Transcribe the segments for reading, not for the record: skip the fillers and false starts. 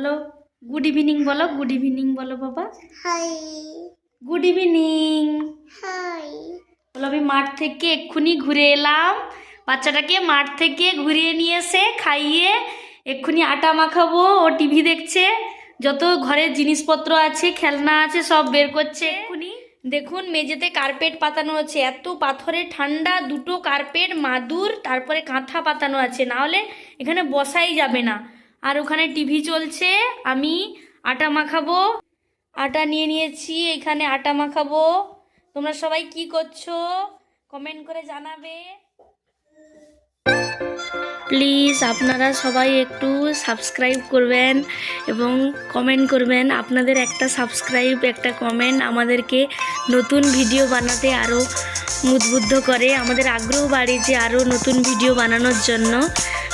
বলো good evening, বলো good evening, বলো বাবা। হাই। Good evening. হাই। বলো আমি মাঠ থেকে এক্ষুনি ঘুরে এলাম, বাচ্চাটাকে মাঠ থেকে ঘুরিয়ে নিয়ে এসে খাইয়ে এক্ষুনি আটা মাখাবো। ও টিভি দেখছে, যত ঘরের জিনিসপত্র আছে খেলনা আছে সব বের করছে এক্ষুনি। দেখুন মেঝেতে কার্পেট পাতানো আছে, এত পাথরে ঠান্ডা, দুটো কার্পেট মাদুর তারপরে কাঁথা পাতানো আছে, না হলে এখানে বসাই যাবে না। আর ওখানে টিভি চলছে, আমি আটা মাখাবো। আটা নিয়ে নিয়েছি, এখানে আটা মাখাবো। তোমরা সবাই কি করছো কমেন্ট করে জানাবে প্লিজ। আপনারা সবাই একটু সাবস্ক্রাইব করবেন এবং কমেন্ট করবেন। আপনাদের একটা সাবস্ক্রাইব একটা কমেন্ট আমাদেরকে নতুন ভিডিও বানাতে আরও উদ্বুদ্ধ করে, আমাদের আগ্রহ বাড়িয়েছে আরও নতুন ভিডিও বানানোর জন্য।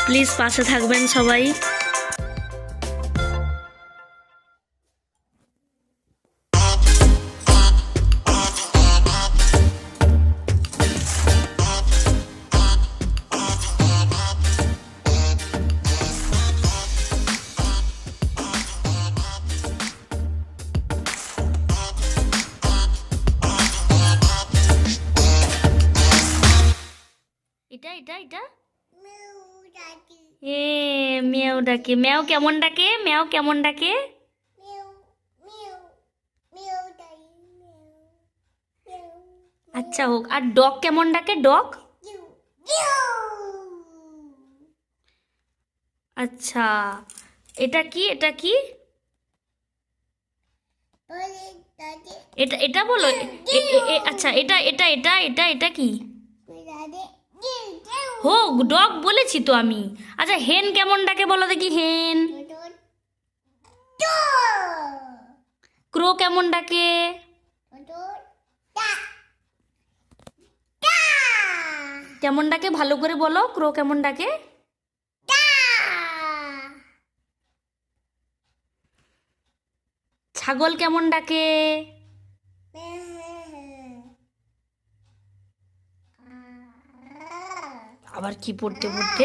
প্লিজ পাশে থাকবেন সবাই। এটা এটা এটা মিউ ডাকি। এ ম্যাও ডাকে। ম্যাও কেমন ডাকে? ম্যাও কেমন ডাকে? মিউ মিউ মিউ ডাই। মিউ মিউ। আচ্ছা হোক। আর ডগ কেমন ডাকে? ডগ ইউ ইউ। আচ্ছা, এটা কি? এটা কি? বলে দাদি। এটা এটা বলো। আচ্ছা এটা এটা এটা এটা এটা কি? দাদি ইউ ইউ। হোক, ডগ বলেছি তো আমি। আচ্ছা হেন কেমন ডাকে বলো দেখি? হেন। Tod do. ক্রো কেমন ডাকে? ডড ডা ডা কেমন ডাকে ভালো করে বলো, ক্রো কেমন ডাকে? ডা। ছাগল কেমন ডাকে? আবার কি পড়তে পড়তে।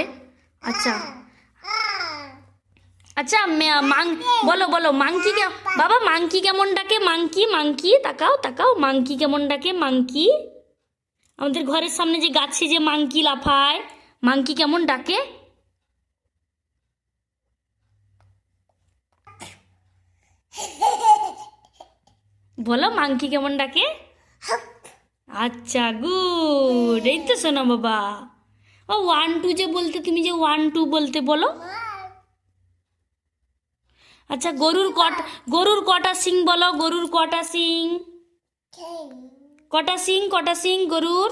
আচ্ছা আচ্ছা বলো বলো মাংকি বাবা মাংকি কেমন ডাকে? মাংকি মাংকি তাকাও তাকাও, মাংকি কেমন ডাকে? মাংকি, আমাদের ঘরের সামনে যে গাছে যে মাংকি লাফায়, মাংকি কেমন ডাকে? বলো মাংকি কেমন ডাকে? আচ্ছা গুড, এই তো শোনো বাবা। ও 1 2 যে বলতে, তুমি যে 1 2 বলতে বলো। আচ্ছা গরুর কটা সিং বলো? গরুর কটা সিং? কটা সিং? কটা সিং গরুর?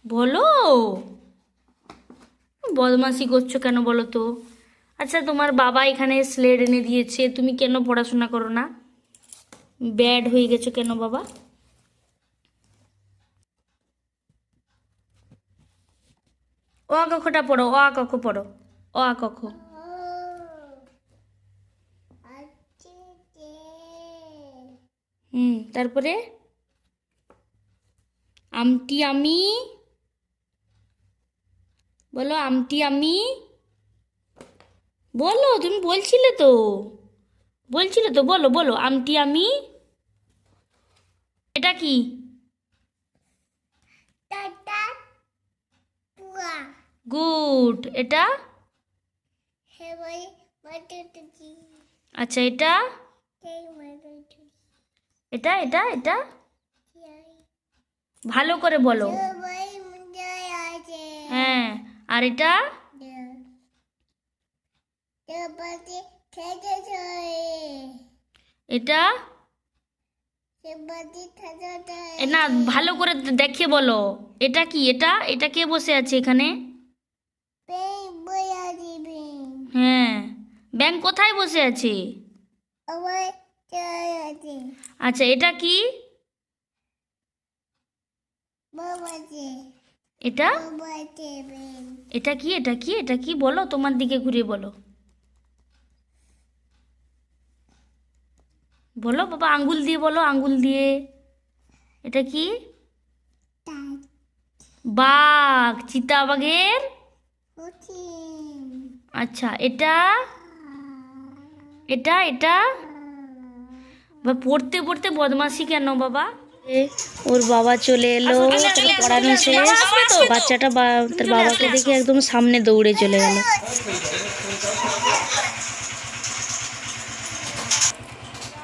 বলো। বদমাশি করছো কেন বলো তো? আচ্ছা তোমার বাবা এখানে স্লেট এনে দিয়েছে, তুমি কেন পড়াশোনা করো না? ব্যাড হয়ে গেছো কেন বাবা? অ আ কখটা পড়ো, অ আ কখ পড়ো, অ আ কখ। তারপরে আমটি আমি বলো, আমটি আমি বলো। তুমি বলছিলে তো বলো বলো আমটি আমি। এটা কি? গুড। এটা? আচ্ছা এটা? এটা এটা এটা ভালো করে বলো। হ্যাঁ। আর এটা? এটা না, ভালো করে দেখিয়ে বলো। এটা কি? এটা এটা কে বসে আছে এখানে? হ্যাঁ, ব্যাঙ কোথায় বসে আছে? আচ্ছা এটা কি? এটা এটা কি? এটা কি? এটা কি বলো, তোমার দিকে ঘুরে বলো। বলো বাবা, আঙ্গুল দিয়ে বলো, আঙ্গুল দিয়ে। এটা কি? বাঘ, চিতাবাঘের। আচ্ছা এটা? এটা এটা বা পড়তে পড়তে বদমাশি কেন বাবা? ওর বাবা চলে এলো, তাকে পড়ানো শেষ। বাচ্চাটা তার বাবাকে দেখে একদম সামনে দৌড়ে চলে গেল।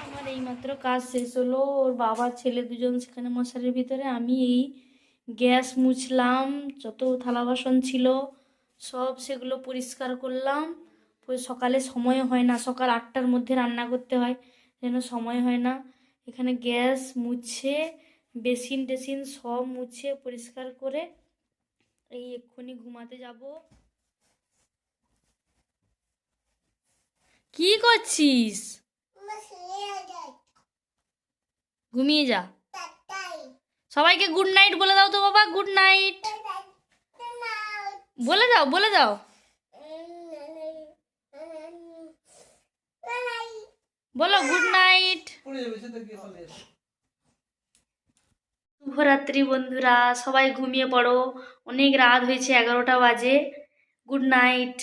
আমার এইমাত্র কাজ শেষ হলো, ওর বাবা ছেলে দুজন সেখানে মশারির ভিতরে, আমি এই গ্যাস মুছলাম, যত থালা বাসন ছিল সব সেগুলো পরিষ্কার করলাম। সকালে সময় হয় না, সকাল 8টার মধ্যে রান্না করতে হয়, যেন সময় হয় না। এখানে গ্যাস মুছে বেসিন টেসিন সব মুছে পরিষ্কার করে এই এক্ষুনি ঘুমাতে যাব। কি করছিস? ঘুমিয়ে যা। সবাইকে গুড নাইট বলে দাও তো বাবা, গুড নাইট বলে দাও, বলে দাও। বলো গুড নাইট। শুভরাত্রি বন্ধুরা, সবাই ঘুমিয়ে পড়ো, অনেক রাত হয়েছে, 11টা বাজে। Good night.